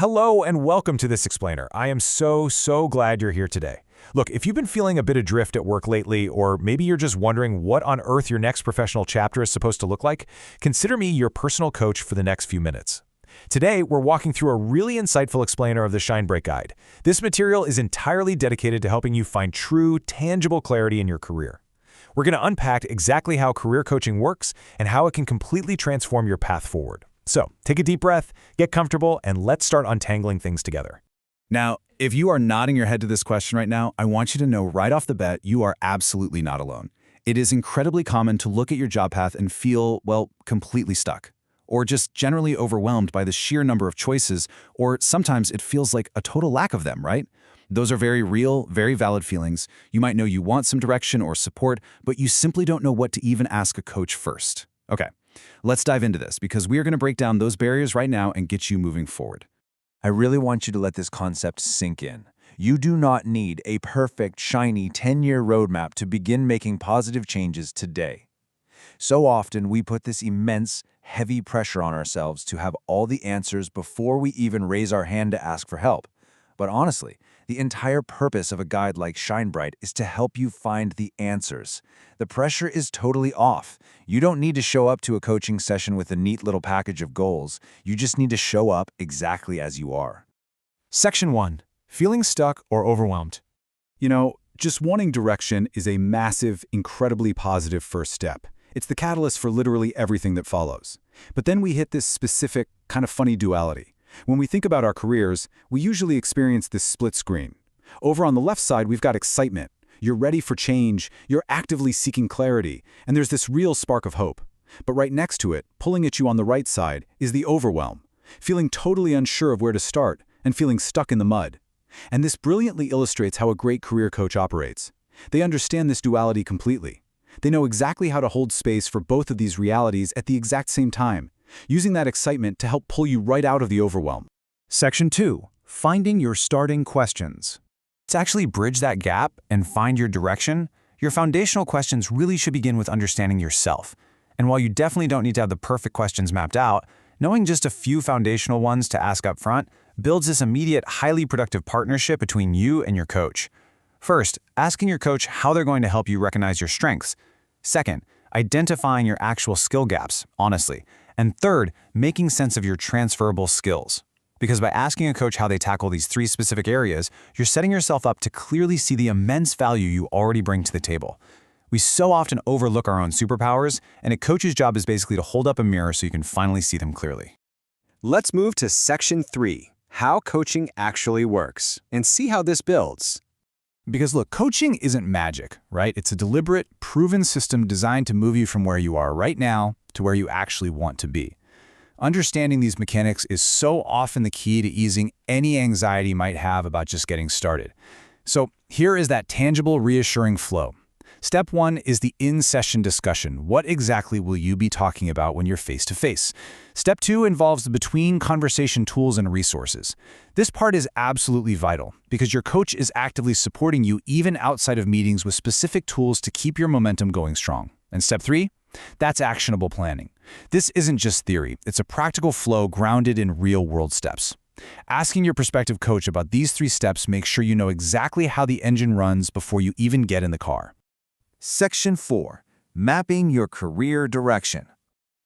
Hello and welcome to This Explainer. I am so glad you're here today. Look, if you've been feeling a bit adrift at work lately, or maybe you're just wondering what on earth your next professional chapter is supposed to look like, consider me your personal coach for the next few minutes. Today, we're walking through a really insightful explainer of the Shinebright Guide. This material is entirely dedicated to helping you find true, tangible clarity in your career. We're going to unpack exactly how career coaching works and how it can completely transform your path forward. So, take a deep breath, get comfortable, and let's start untangling things together. Now, if you are nodding your head to this question right now, I want you to know right off the bat, you are absolutely not alone. It is incredibly common to look at your job path and feel, well, completely stuck, or just generally overwhelmed by the sheer number of choices, or sometimes it feels like a total lack of them, right? Those are very real, very valid feelings. You might know you want some direction or support, but you simply don't know what to even ask a coach first. Okay, let's dive into this because we are going to break down those barriers right now and get you moving forward. I really want you to let this concept sink in. You do not need a perfect, shiny 10-year roadmap to begin making positive changes today. So often, we put this immense, heavy pressure on ourselves to have all the answers before we even raise our hand to ask for help. But honestly, the entire purpose of a guide like Shinebright is to help you find the answers. The pressure is totally off. You don't need to show up to a coaching session with a neat little package of goals. You just need to show up exactly as you are. Section 1. Feeling stuck or overwhelmed. You know, just wanting direction is a massive, incredibly positive first step. It's the catalyst for literally everything that follows. But then we hit this specific, kind of funny duality. When we think about our careers, we usually experience this split screen. Over on the left side, we've got excitement. You're ready for change, you're actively seeking clarity, and there's this real spark of hope. But right next to it, pulling at you on the right side, is the overwhelm, feeling totally unsure of where to start and feeling stuck in the mud. And this brilliantly illustrates how a great career coach operates. They understand this duality completely. They know exactly how to hold space for both of these realities at the exact same time, using that excitement to help pull you right out of the overwhelm. Section 2. Finding your starting questions. To actually bridge that gap and find your direction, your foundational questions really should begin with understanding yourself. And while you definitely don't need to have the perfect questions mapped out, knowing just a few foundational ones to ask up front builds this immediate, highly productive partnership between you and your coach. First, asking your coach how they're going to help you recognize your strengths. Second, identifying your actual skill gaps, honestly. And third, making sense of your transferable skills. Because by asking a coach how they tackle these three specific areas, you're setting yourself up to clearly see the immense value you already bring to the table. We so often overlook our own superpowers, and a coach's job is basically to hold up a mirror so you can finally see them clearly. Let's move to Section 3, how coaching actually works, and see how this builds. Because look, coaching isn't magic, right? It's a deliberate, proven system designed to move you from where you are right now to where you actually want to be. Understanding these mechanics is so often the key to easing any anxiety you might have about just getting started. So here is that tangible, reassuring flow. Step 1 is the in-session discussion. What exactly will you be talking about when you're face-to-face? Step 2 involves the between-conversation tools and resources. This part is absolutely vital because your coach is actively supporting you even outside of meetings with specific tools to keep your momentum going strong. And step 3? That's actionable planning. This isn't just theory, it's a practical flow grounded in real-world steps. Asking your prospective coach about these 3 steps makes sure you know exactly how the engine runs before you even get in the car. Section 4. Mapping your career direction.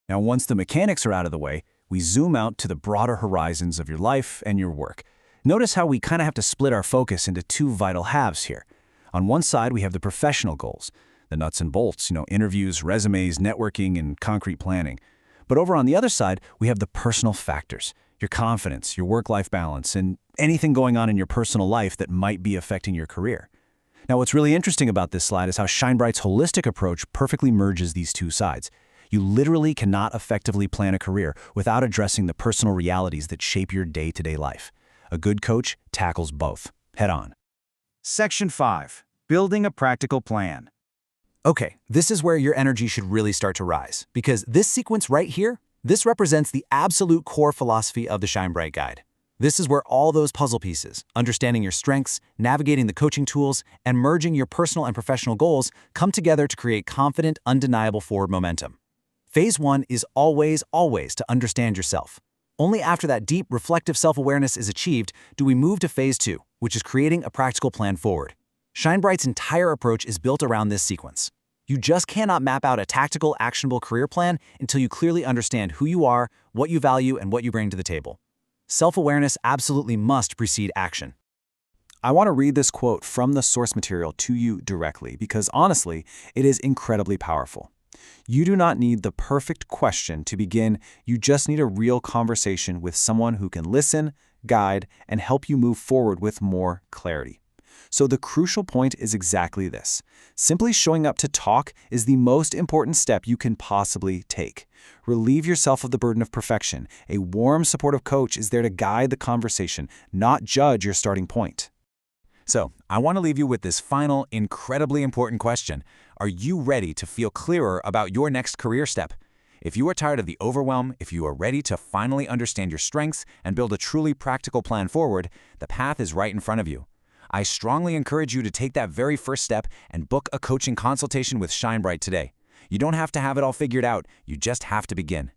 Now, once the mechanics are out of the way, we zoom out to the broader horizons of your life and your work. Notice how we kind of have to split our focus into 2 vital halves here. On one side, we have the professional goals, the nuts and bolts, interviews, resumes, networking, and concrete planning. But over on the other side, we have the personal factors, your confidence, your work-life balance, and anything going on in your personal life that might be affecting your career. Now, what's really interesting about this slide is how Shinebright's holistic approach perfectly merges these 2 sides. You literally cannot effectively plan a career without addressing the personal realities that shape your day-to-day life. A good coach tackles both, head-on. Section 5. Building a practical plan. Okay, this is where your energy should really start to rise, because this sequence right here, this represents the absolute core philosophy of the Shinebright Guide. This is where all those puzzle pieces, understanding your strengths, navigating the coaching tools, and merging your personal and professional goals come together to create confident, undeniable forward momentum. Phase 1 is always to understand yourself. Only after that deep, reflective self-awareness is achieved do we move to phase 2, which is creating a practical plan forward. Shinebright's entire approach is built around this sequence. You just cannot map out a tactical, actionable career plan until you clearly understand who you are, what you value, and what you bring to the table. Self-awareness absolutely must precede action. I want to read this quote from the source material to you directly because honestly, it is incredibly powerful. You do not need the perfect question to begin, you just need a real conversation with someone who can listen, guide, and help you move forward with more clarity. So the crucial point is exactly this. Simply showing up to talk is the most important step you can possibly take. Relieve yourself of the burden of perfection. A warm, supportive coach is there to guide the conversation, not judge your starting point. So, I want to leave you with this final, incredibly important question. Are you ready to feel clearer about your next career step? If you are tired of the overwhelm, if you are ready to finally understand your strengths and build a truly practical plan forward, the path is right in front of you. I strongly encourage you to take that very first step and book a coaching consultation with Shinebright today. You don't have to have it all figured out, you just have to begin.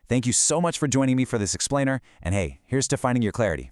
Thank you so much for joining me for this explainer, and hey, here's to finding your clarity.